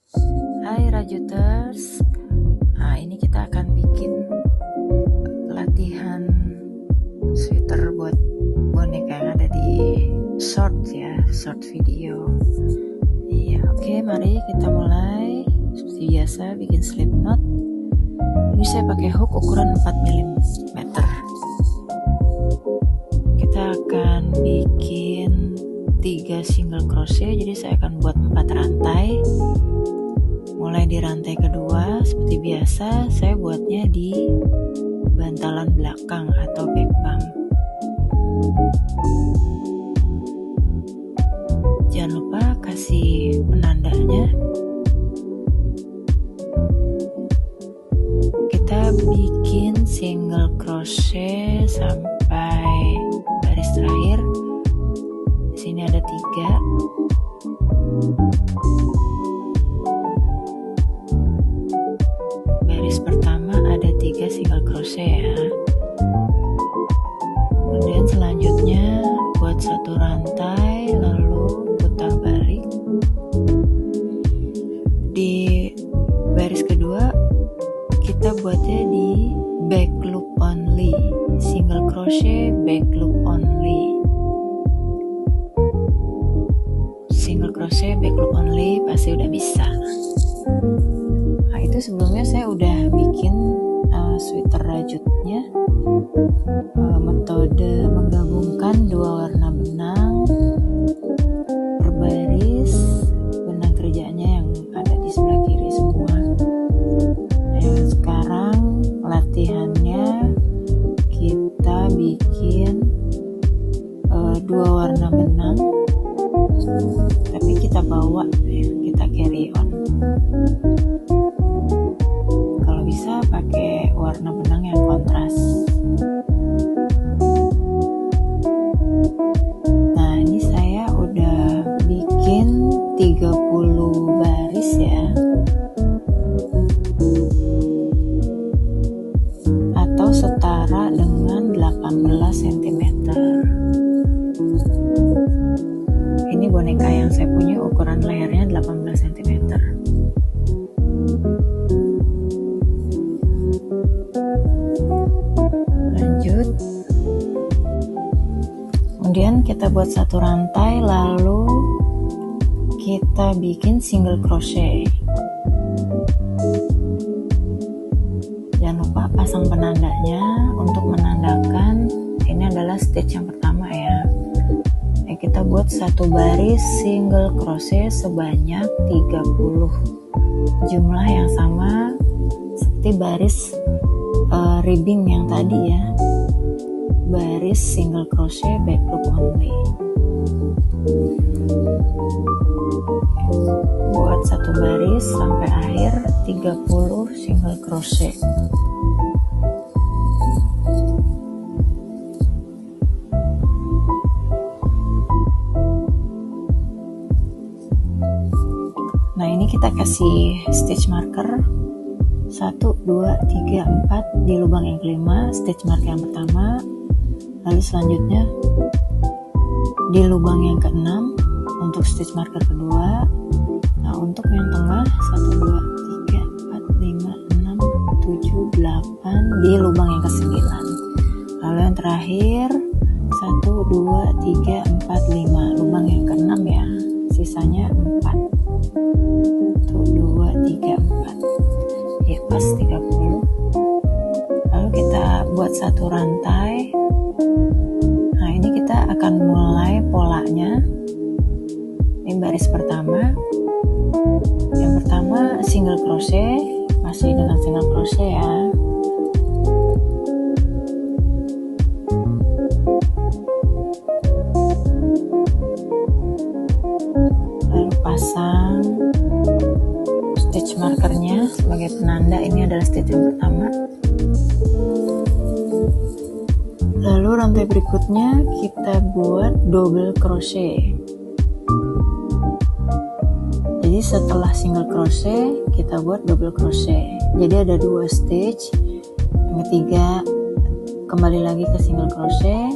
Hai Rajuters, ini kita akan bikin latihan sweater buat boneka yang ada di short video. Iya, oke, mari kita mulai. Seperti biasa bikin slip knot. Ini saya pakai hook ukuran 4 mm. Kita akan bikin 3 single crochet, jadi saya akan buat 4 rantai. Mulai di rantai kedua, seperti biasa saya buatnya di bantalan belakang atau back bump. Jangan lupa kasih penandanya. Kita bikin single crochet sampai baris terakhir. Di sini ada 3. Baris pertama ada 3 single crochet ya. Kemudian selanjutnya buat 1 rantai, lalu putar balik. Di baris kedua kita buatnya di back loop only, single crochet back loop only. Single crochet back loop only pasti udah bisa. Nah, itu sebelumnya saya udah bikin sweater rajutnya, metode menggabungkan 2 warna benang per baris, benang kerjanya yang ada di sebelah kiri semua. Nah, sekarang latihannya kita bikin 2 warna benang, tapi kita bawa, kita carry on. Kalau bisa pakai warna benang yang kontras. Nah, ini saya udah bikin 30 baris ya, atau setara dengan 18 cm. Ini boneka yang saya punya ukuran layarnya 18 cm. Lanjut. Kemudian kita buat 1 rantai, lalu kita bikin single crochet. Jangan lupa pasang penandanya untuk menandakan ini adalah stitch yang pertama ya. Kita buat 1 baris single crochet sebanyak 30, jumlah yang sama seperti baris ribbing yang tadi ya, baris single crochet back loop only. Buat 1 baris sampai akhir 30 single crochet. Nah, ini kita kasih stitch marker 1, 2, 3, 4 di lubang yang kelima, stitch marker yang pertama. Lalu selanjutnya di lubang yang keenam untuk stitch marker kedua. Nah, untuk yang tengah 1, 2, 3, 4, 5, 6, 7, 8 di lubang yang ke-9. Lalu yang terakhir 1, 2, 3, 4, 5 lubang yang ke-6 ya, sisanya 4. 2, 3, 4 ya, pas 30. Lalu kita buat 1 rantai. Nah, ini kita akan mulai polanya. Ini baris pertama. Yang pertama single crochet, masih dengan single crochet ya. Lalu pasang stitch markernya sebagai penanda ini adalah stitch yang pertama. Lalu rantai berikutnya kita buat double crochet. Jadi setelah single crochet kita buat double crochet. Jadi ada 2 stitch. Yang ketiga kembali lagi ke single crochet.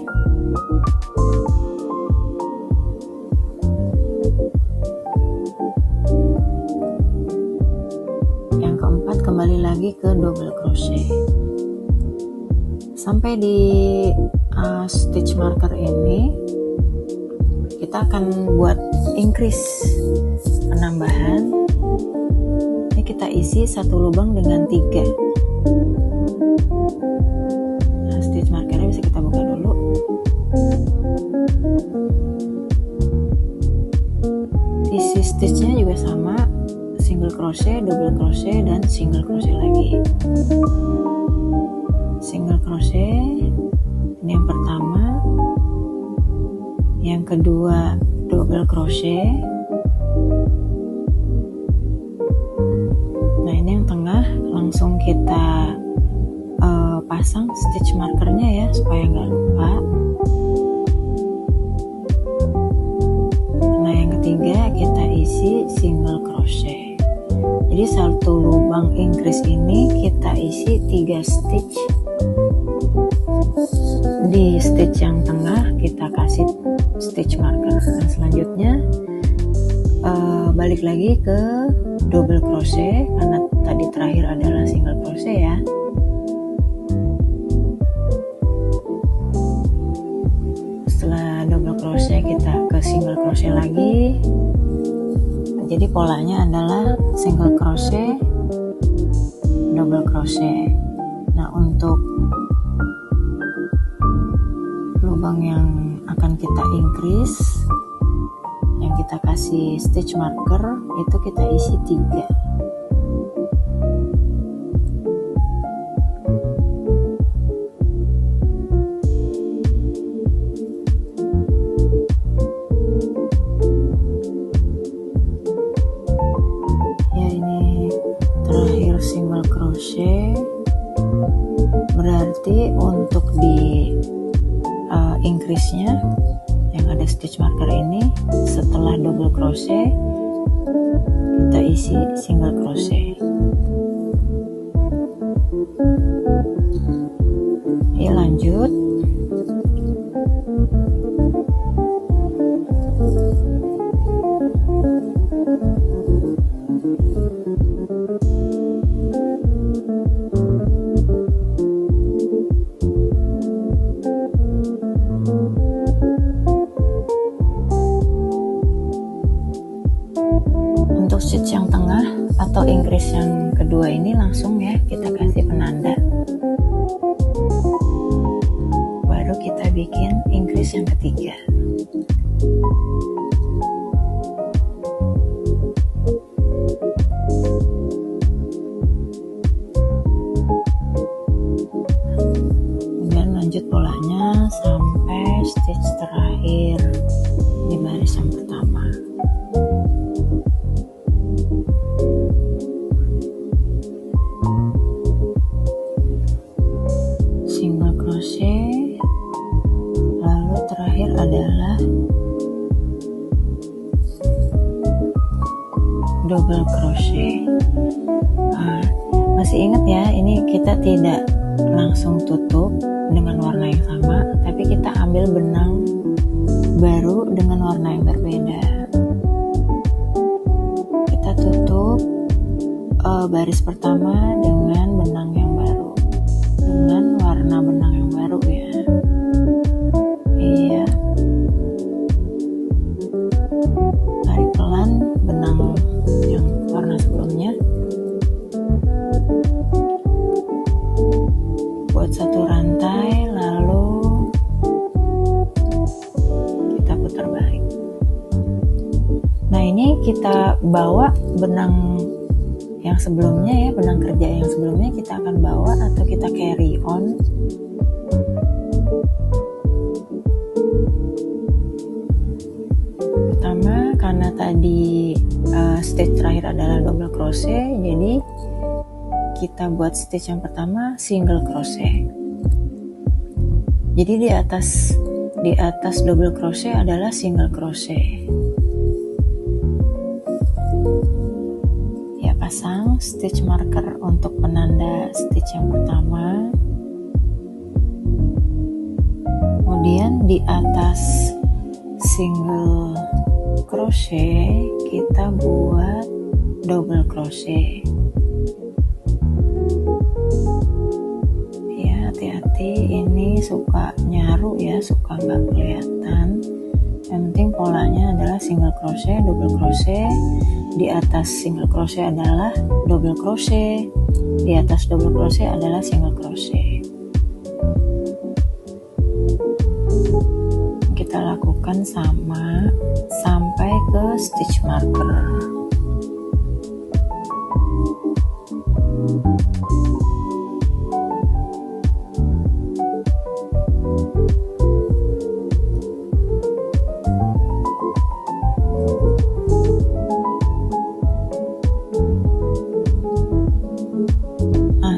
kembali lagi ke double crochet sampai di stitch marker ini. Kita akan buat increase penambahan. Ini kita isi satu lubang dengan 3. Nah, stitch markernya bisa kita buka dulu. Isi stitchnya juga sama, single crochet, double crochet, dan single crochet lagi. Single crochet ini yang pertama, yang kedua double crochet. Nah, ini yang tengah langsung kita pasang stitch markernya ya, supaya nggak lupa. Nah, yang ketiga kita isi single crochet. Jadi satu lubang increase ini kita isi 3 stitch. Di stitch yang tengah kita kasih stitch marker. Nah, selanjutnya balik lagi ke double crochet karena tadi terakhir adalah single crochet ya. Setelah double crochet kita ke single crochet lagi. Jadi polanya adalah single crochet, double crochet. Nah, untuk lubang yang akan kita increase, yang kita kasih stitch marker, itu kita isi 3. Ya, ini terakhir single crochet. Berarti untuk di increase-nya yang ada stitch marker ini, setelah double crochet kita isi single crochet. Oke, lanjut. Untuk stitch yang tengah atau increase yang kedua ini langsung ya kita kasih penanda. Baru kita bikin increase yang ketiga. Kemudian lanjut polanya sampai stitch terakhir di baris yang pertama. Single crochet, lalu terakhir adalah double crochet. Nah, masih ingat ya, ini kita tidak langsung tutup dengan warna yang sama, tapi kita ambil benang baru dengan warna yang berbeda. Kita tutup baris pertama dengan benang yang baru, dengan warna benang yang baru ya. Iya, tarik pelan benang yang warna sebelumnya. Buat satu rantai, lalu kita putar balik. Nah, ini kita bawa benang yang sebelumnya ya, benang kerja yang sebelumnya kita akan bawa atau kita carry on. Pertama, karena tadi stitch terakhir adalah double crochet, jadi kita buat stitch yang pertama single crochet. Jadi di atas double crochet adalah single crochet. Pasang stitch marker untuk penanda stitch yang pertama. Kemudian di atas single crochet kita buat double crochet. Ya, hati-hati, ini suka nyaru ya, suka nggak kelihatan. Yang penting polanya adalah single crochet, double crochet, di atas single crochet adalah double crochet, di atas double crochet adalah single crochet. Kita lakukan sama sampai ke stitch marker.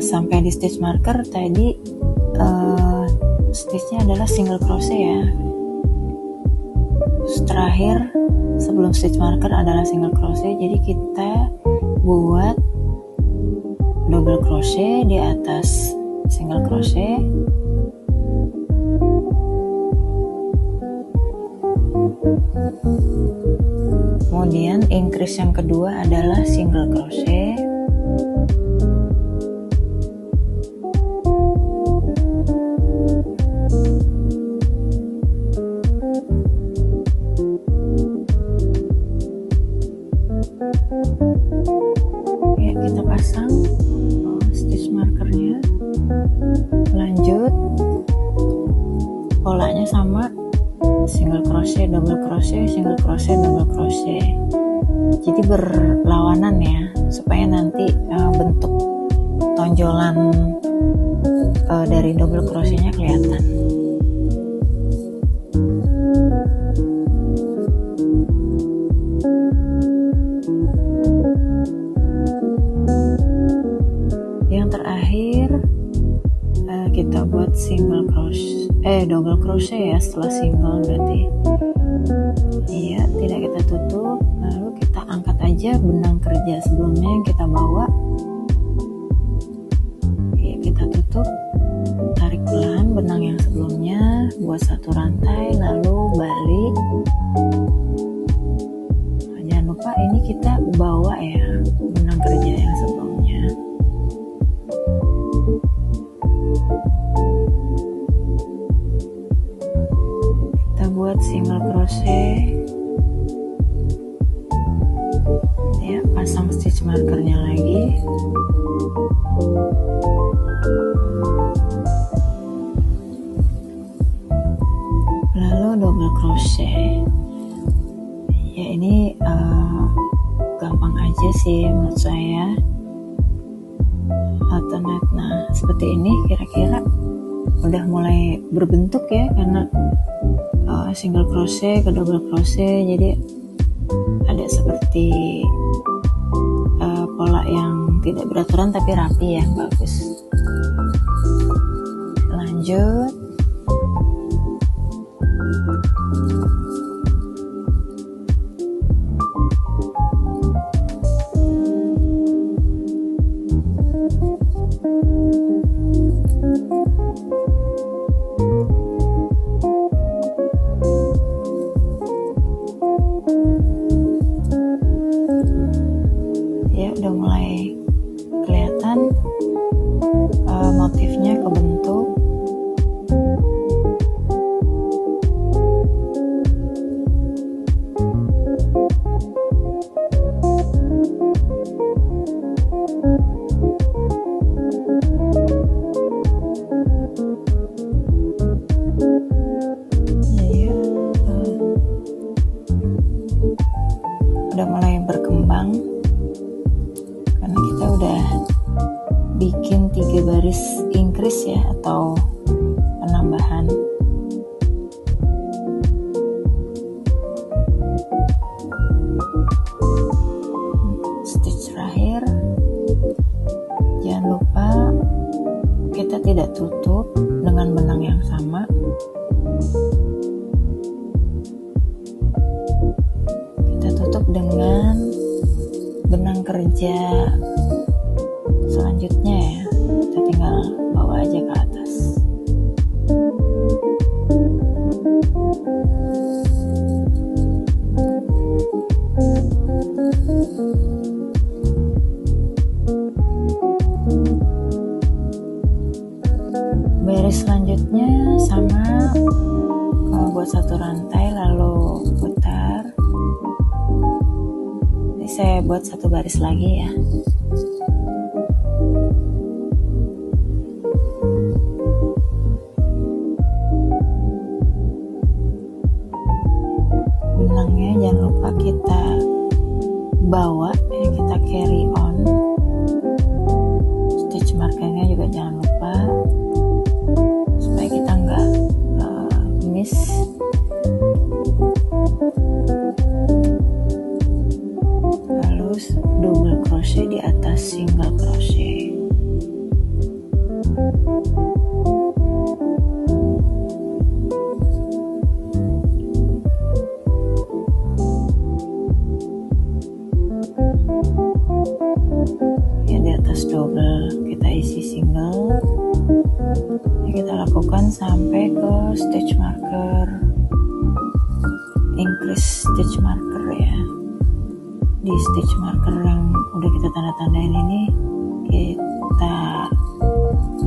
Sampai di stitch marker tadi stitchnya adalah single crochet ya. Terus terakhir sebelum stitch marker adalah single crochet, jadi kita buat double crochet di atas single crochet, kemudian increase yang kedua adalah single crochet, ya kita pasang stitch markernya, lanjut polanya sama, single crochet, double crochet, single crochet, double crochet, jadi berlawanan ya, supaya nanti bentuk tonjolan dari double crochetnya kelihatan. Yang terakhir kita buat single crochet, double crochet ya setelah single berarti. Iya, tidak kita tutup, lalu kita angkat aja benang kerja sebelumnya yang kita bawa. Iya, kita tutup, tarik pelan benang yang sebelumnya, buat satu rantai, lalu balik. Nah, jangan lupa ini kita bawa ya benang kerja yang sebelumnya. Kita buat single crochet ya, pasang stitch markernya lagi, lalu double crochet ya. Ini gampang aja sih menurut saya, alternate. Nah seperti ini kira-kira udah mulai berbentuk ya, karena single crochet ke double crochet, jadi ada seperti pola yang tidak beraturan tapi rapi ya, bagus. Lanjut, ya udah mulai kelihatan motifnya kebentuk. Udah mulai berkembang karena kita udah bikin 3 baris increase ya, atau penambahan. Stitch terakhir, jangan lupa kita tidak tutup dengan benang yang sama. Dengan benang kerja selanjutnya ya, kita tinggal bawa aja ke atas. buat satu rantai lalu putar. Ini saya buat satu baris lagi ya. Benangnya jangan lupa kita bawa ya, kita carry on. Stitch markernya juga jangan lupa supaya kita nggak miss. Lalu double crochet di atas single crochet. Ya, di atas double kita isi single. Ya, kita lakukan sampai ke stitch marker, increase stitch marker ya. Di stitch marker yang udah kita tanda-tandain ini kita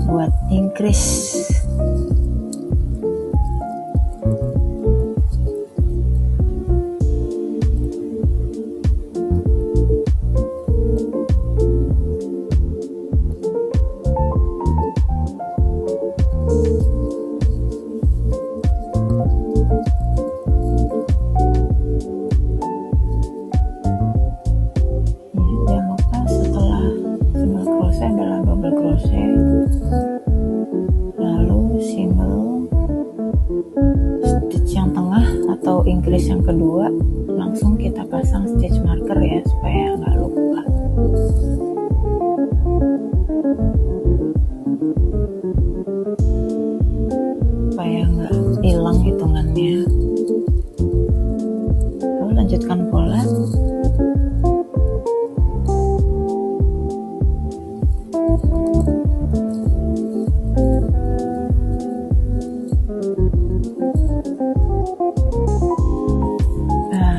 buat increase. Lalu single stitch yang tengah atau increase yang kedua langsung kita pasang stitch marker ya supaya nggak lupa. Supaya nggak hilang hitungannya. Lalu lanjutkan pola.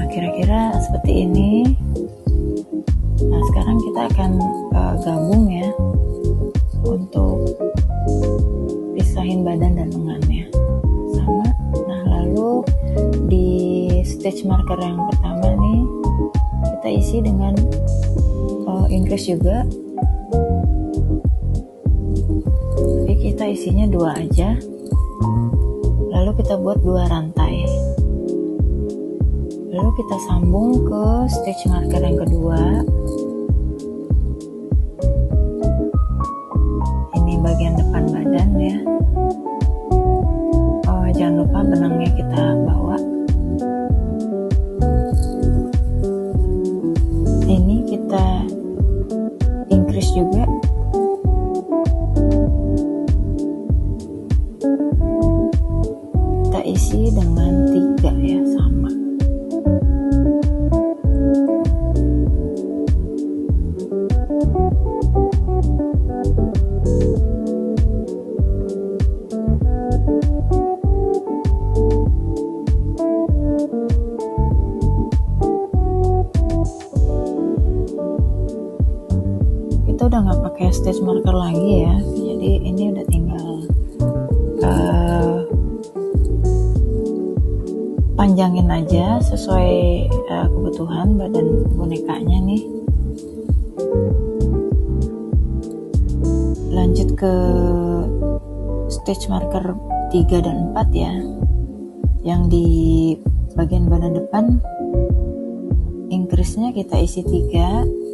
Kira-kira seperti ini. Nah, sekarang kita akan gabung ya untuk pisahin badan dan lengannya sama. Nah, lalu di stitch marker yang pertama nih kita isi dengan increase juga, tapi kita isinya 2 aja. Lalu kita buat 2 rantai. Lalu kita sambung ke stitch marker yang kedua. Ini bagian depan badan ya. Jangan lupa benangnya kita bawa. Ini kita increase juga. Kita isi dengan 3 ya, sama. Kita udah nggak pakai stitch marker lagi ya, jadi ini udah tinggal panjangin aja sesuai kebutuhan badan bonekanya nih. Lanjut ke stitch marker 3 dan 4 ya, yang di bagian badan depan increase-nya kita isi 3.